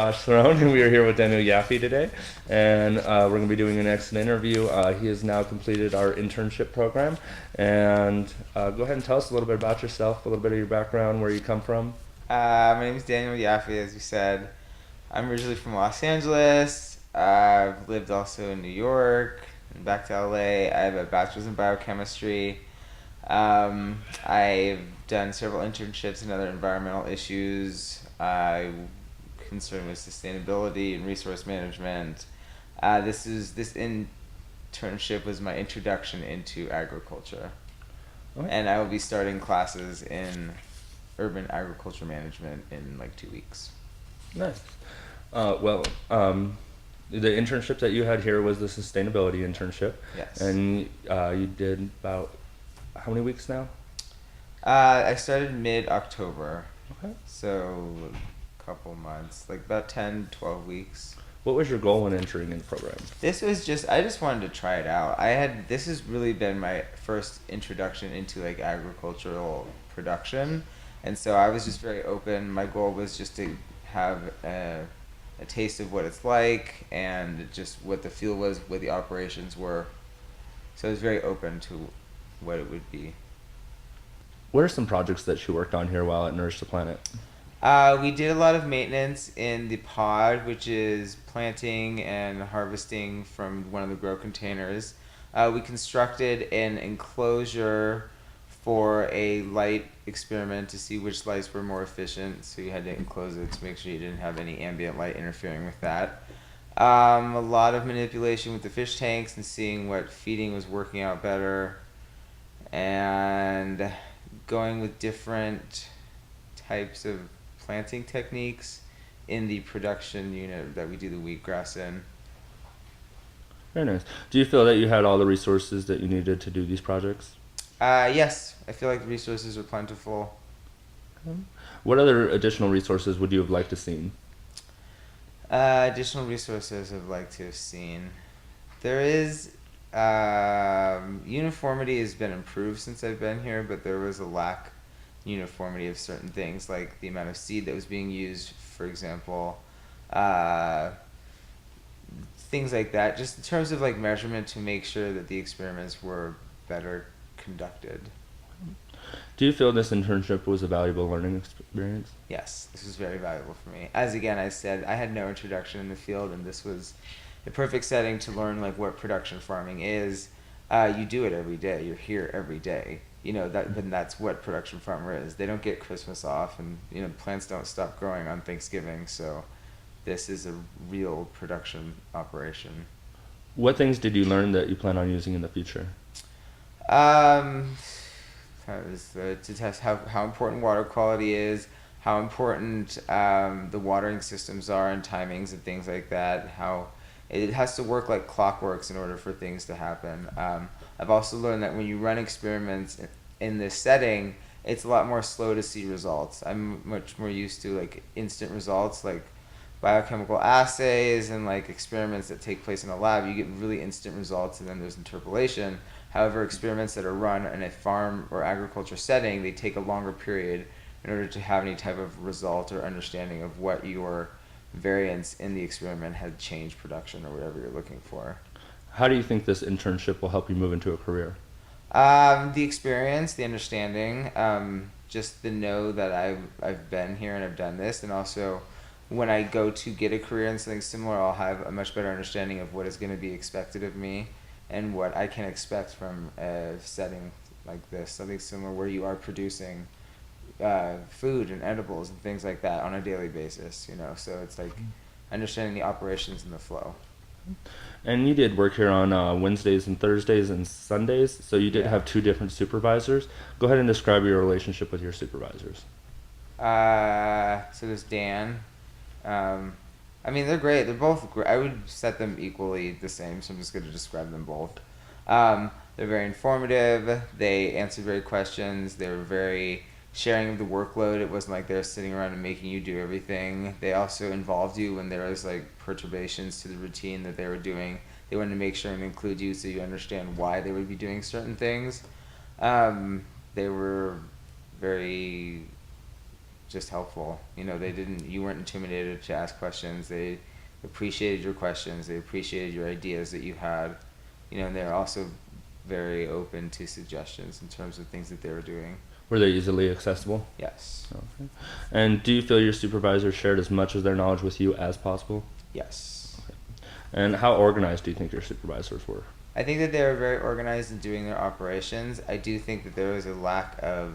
Josh Throne, and we are here with Daniel Yaffe today, and we're going to be doing an excellent interview. He has now completed our internship program, and go ahead and tell us a little bit about yourself, a little bit of your background, where you come from. My name is Daniel Yaffe, as you said. I'm originally from Los Angeles. I've lived also in New York and back to LA. I have a bachelor's in biochemistry. I've done several internships in other environmental issues. I'm concerned with sustainability and resource management. This internship was my introduction into agriculture, Okay. and I will be starting classes in urban agriculture management in like 2 weeks. Nice. Well, the internship that you had here was the sustainability internship, Yes. and you did about how many weeks now? I started mid-October, Okay. so a couple months, like about 10, 12 weeks. What was your goal when entering in the program? I just wanted to try it out. This has really been my first introduction into like agricultural production. And so I was just very open. My goal was just to have a taste of what it's like and just what the feel was, what the operations were. So I was very open to what it would be. What are some projects that you worked on here while at Nourish the Planet? We did a lot of maintenance in the pod, which is planting and harvesting from one of the grow containers. We constructed an enclosure for a light experiment to see which lights were more efficient. So you had to enclose it to make sure you didn't have any ambient light interfering with that. A lot of manipulation with the fish tanks and seeing what feeding was working out better, and going with different types of planting techniques in the production unit that we do the wheatgrass in. Very nice. Do you feel that you had all the resources that you needed to do these projects? Yes, I feel like the resources are plentiful. What other additional resources would you have liked to seen? Additional resources I'd like to have seen. There is uniformity has been improved since I've been here, but there was a lack uniformity of certain things, like the amount of seed that was being used, for example. Uh, Things like that, just in terms of like measurement to make sure that the experiments were better conducted. Do you feel this internship was a valuable learning experience? Yes, this was very valuable for me. As again I said, I had no introduction in the field, and this was the perfect setting to learn like what production farming is. You do it every day. You're here every day. You know that, then that's what production farmer is. They don't get Christmas off, and plants don't stop growing on Thanksgiving. So, this is a real production operation. What things did you learn that you plan on using in the future? Um, that was to test how important water quality is, how important the watering systems are, and timings and things like that. How it has to work like clockworks in order for things to happen. I've also learned that when you run experiments in this setting, it's a lot more slow to see results. I'm much more used to like instant results, like biochemical assays and like experiments that take place in a lab. You get really instant results, and then there's interpolation. However, experiments that are run in a farm or agriculture setting, they take a longer period in order to have any type of result or understanding of what your variance in the experiment had changed production or whatever you're looking for. How do you think this internship will help you move into a career? The experience, the understanding, just the know that I've been here and I've done this, and also when I go to get a career in something similar, I'll have a much better understanding of what is going to be expected of me and what I can expect from a setting like this, something similar where you are producing food and edibles and things like that on a daily basis. So it's like understanding the operations and the flow. And you did work here on Wednesdays and Thursdays and Sundays, so you did Yeah. have two different supervisors. Go ahead and describe your relationship with your supervisors. So there's Dan. Um, I mean, they're great. They're both great. I would set them equally the same, so I'm just going to describe them both. They're very informative. They answered very questions. They were very sharing of the workload. It wasn't like they're sitting around and making you do everything. They also involved you when there was like perturbations to the routine that they were doing. They wanted to make sure and include you so you understand why they would be doing certain things. They were very just helpful. You weren't intimidated to ask questions. They appreciated your questions. They appreciated your ideas that you had, and they're also very open to suggestions in terms of things that they were doing. Were they easily accessible? Yes. Okay. And do you feel your supervisors shared as much of their knowledge with you as possible? Yes. Okay. And how organized do you think your supervisors were? I think that they were very organized in doing their operations. I do think that there was a lack of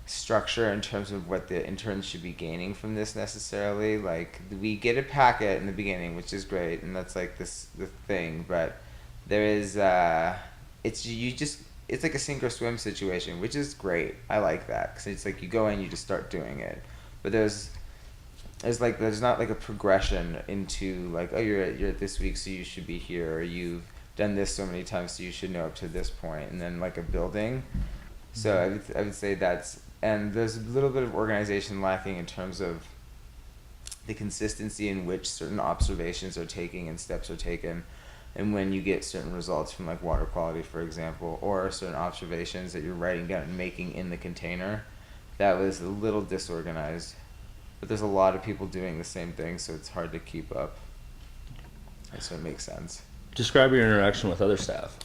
structure in terms of what the interns should be gaining from this necessarily. Like, we get a packet in the beginning, which is great, and that's like the thing, but there is it's like a sink or swim situation, which is great. I like that, because it's like you go in, you just start doing it, but there's not like a progression into like, oh, you're at this week, so you should be here, or you've done this so many times, so you should know up to this point, and then like a building. So I would say and there's a little bit of organization lacking in terms of the consistency in which certain observations are taken and steps are taken, and when you get certain results from like water quality, for example, or certain observations that you're writing down and making in the container, that was a little disorganized. But there's a lot of people doing the same thing, so it's hard to keep up. And so it makes sense. Describe your interaction with other staff.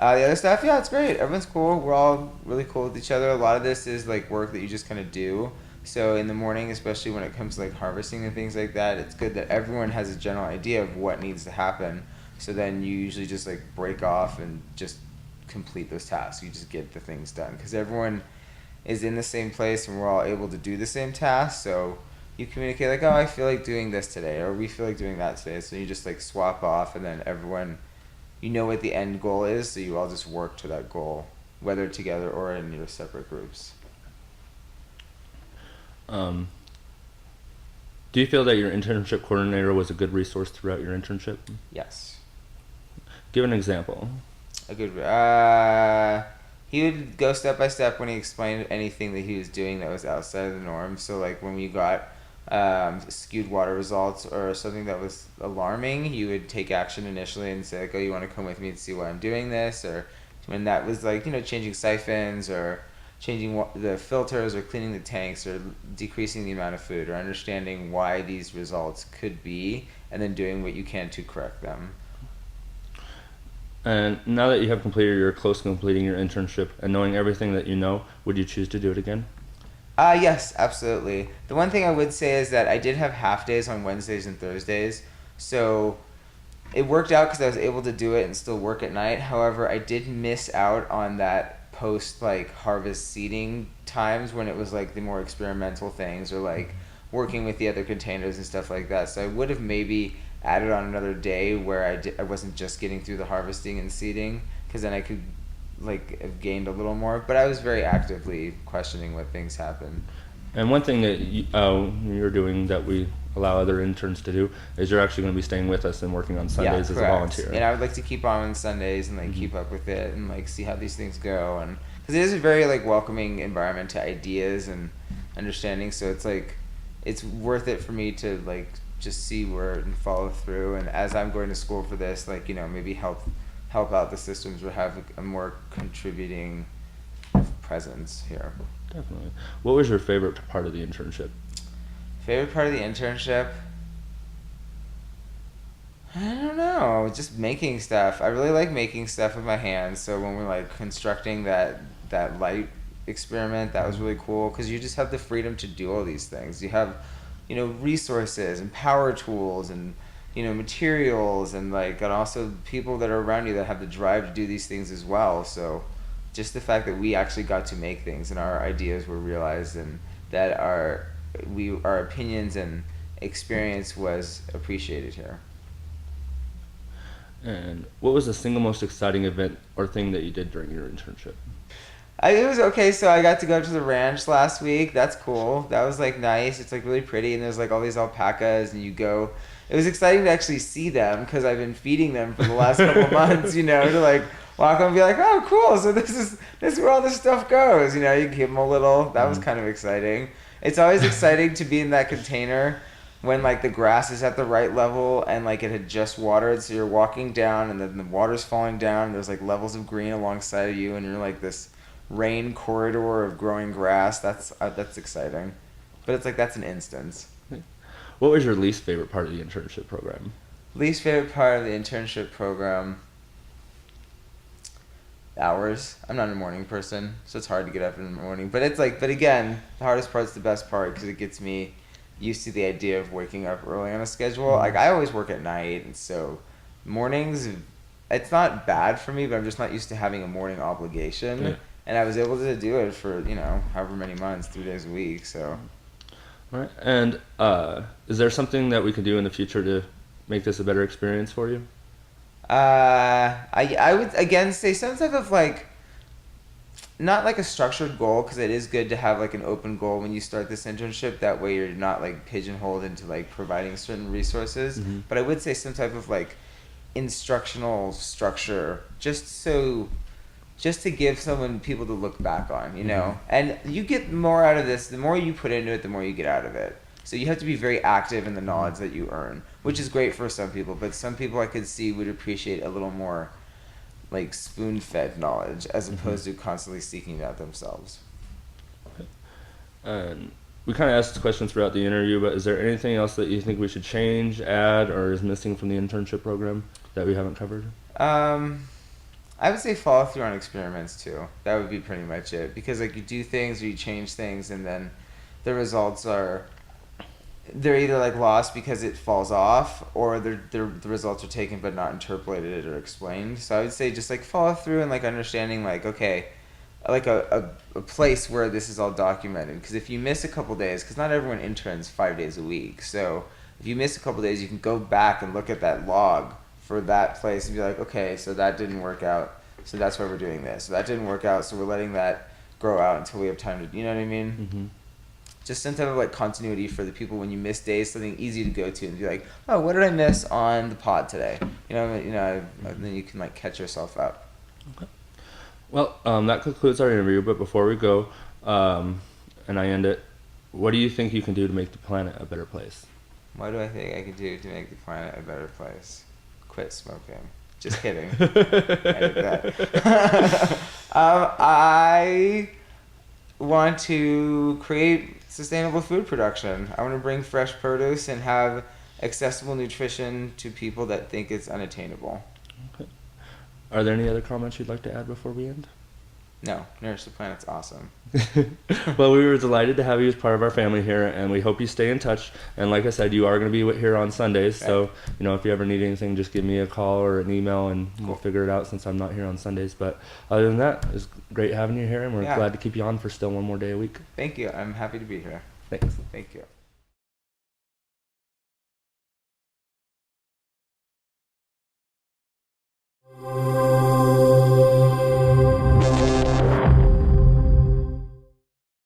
The other staff, yeah, it's great. Everyone's cool. We're all really cool with each other. A lot of this is like work that you just kind of do. So in the morning, especially when it comes to like harvesting and things like that, it's good that everyone has a general idea of what needs to happen. So then you usually just like break off and just complete those tasks. You just get the things done, because everyone is in the same place and we're all able to do the same task. So you communicate like, oh, I feel like doing this today, or we feel like doing that today. So you just like swap off, and then everyone, you know what the end goal is, so you all just work to that goal, whether together or in your separate groups. Do you feel that your internship coordinator was a good resource throughout your internship? Yes. Give an example. A good. He would go step by step when he explained anything that he was doing that was outside of the norm. So like when we got skewed water results or something that was alarming, he would take action initially and say like, oh, you want to come with me and see why I'm doing this? Or when that was like, changing siphons or changing the filters or cleaning the tanks or decreasing the amount of food, or understanding why these results could be, and then doing what you can to correct them. And now that you have completed, you're close to completing your internship and knowing everything that you know, would you choose to do it again? Yes, absolutely. The one thing I would say is that I did have half days on Wednesdays and Thursdays, so it worked out because I was able to do it and still work at night. However, I did miss out on that post like harvest seeding times when it was like the more experimental things, or like working with the other containers and stuff like that. So I would have maybe added on another day where I wasn't just getting through the harvesting and seeding, because then I could like have gained a little more. But I was very actively questioning what things happen. And one thing that you're doing that we allow other interns to do is you're actually going to be staying with us and working on Sundays as a volunteer. And I would like to keep on Sundays and like keep up with it and like see how these things go, and because it is a very like welcoming environment to ideas and understanding. So it's like it's worth it for me to like just see where and follow through. And as I'm going to school for this, like maybe help out the systems or have a more contributing presence here. Definitely. What was your favorite part of the internship? Favorite part of the internship? I don't know. Just making stuff. I really like making stuff with my hands. So when we're like constructing that light experiment, that was really cool, because you just have the freedom to do all these things. You have, resources and power tools and materials, and like, and also people that are around you that have the drive to do these things as well. So just the fact that we actually got to make things and our ideas were realized, and that our opinions and experience was appreciated here. And what was the single most exciting event or thing that you did during your internship? It was okay. So I got to go to the ranch last week. That's cool. That was like nice. It's like really pretty, and there's like all these alpacas, and you go. It was exciting to actually see them, because I've been feeding them for the last couple of months. To like walk on and be like, oh, cool. So this is where all this stuff goes. You give them a little. That was kind of exciting. It's always exciting to be in that container when like the grass is at the right level and like it had just watered, so you're walking down and then the water's falling down and there's like levels of green alongside of you, and you're like this rain corridor of growing grass. That's exciting. but it's like that's an instance. What was your least favorite part of the internship program? Least favorite part of the internship program, hours. I'm not a morning person, so it's hard to get up in the morning. But it's like, but again, the hardest part's the best part because it gets me used to the idea of waking up early on a schedule. Like I always work at night, and so mornings, it's not bad for me, but I'm just not used to having a morning obligation. Yeah. And I was able to do it for, you know, however many months, 3 days a week. So. All right. And is there something that we could do in the future to make this a better experience for you? I would again say some type of like, not like a structured goal, because it is good to have like an open goal when you start this internship. That way you're not like pigeonholed into like providing certain resources. Mm-hmm. But I would say some type of like instructional structure, just to give people to look back on, you know. Mm-hmm. And you get more out of this. The more you put into it, the more you get out of it. So you have to be very active in the knowledge that you earn, which is great for some people. But some people I could see would appreciate a little more like spoon-fed knowledge as opposed to constantly seeking it out themselves. And we kind of asked questions throughout the interview, but is there anything else that you think we should change, add, or is missing from the internship program that we haven't covered? I would say follow through on experiments too. That would be pretty much it. Because like you do things or you change things, and then the results they're either like lost because it falls off, or the results are taken but not interpolated or explained. So I would say just like follow through and like understanding like, okay, like a place where this is all documented. Because if you miss a couple days, because not everyone interns 5 days a week, so if you miss a couple days, you can go back and look at that log for that place and be like, okay, so that didn't work out, so that's why we're doing this. So that didn't work out, so we're letting that grow out until we have time to, you know what I mean? Mm-hmm. Just some type of like continuity for the people when you miss days, something easy to go to and be like, oh, what did I miss on the pod today? And then you can like catch yourself up. Okay. Well, that concludes our interview. But before we go, and I end it, what do you think you can do to make the planet a better place? What do I think I can do to make the planet a better place? Quit smoking. Just kidding. Edit that. I want to create sustainable food production. I want to bring fresh produce and have accessible nutrition to people that think it's unattainable. Okay. Are there any other comments you'd like to add before we end? No, Nourish the Planet's awesome. Well, we were delighted to have you as part of our family here, and we hope you stay in touch. And like I said, you are going to be here on Sundays, so if you ever need anything, just give me a call or an email, and we'll figure it out since I'm not here on Sundays. But other than that, it's great having you here, and we're glad to keep you on for still one more day a week. Thank you. I'm happy to be here. Thanks. Thank you.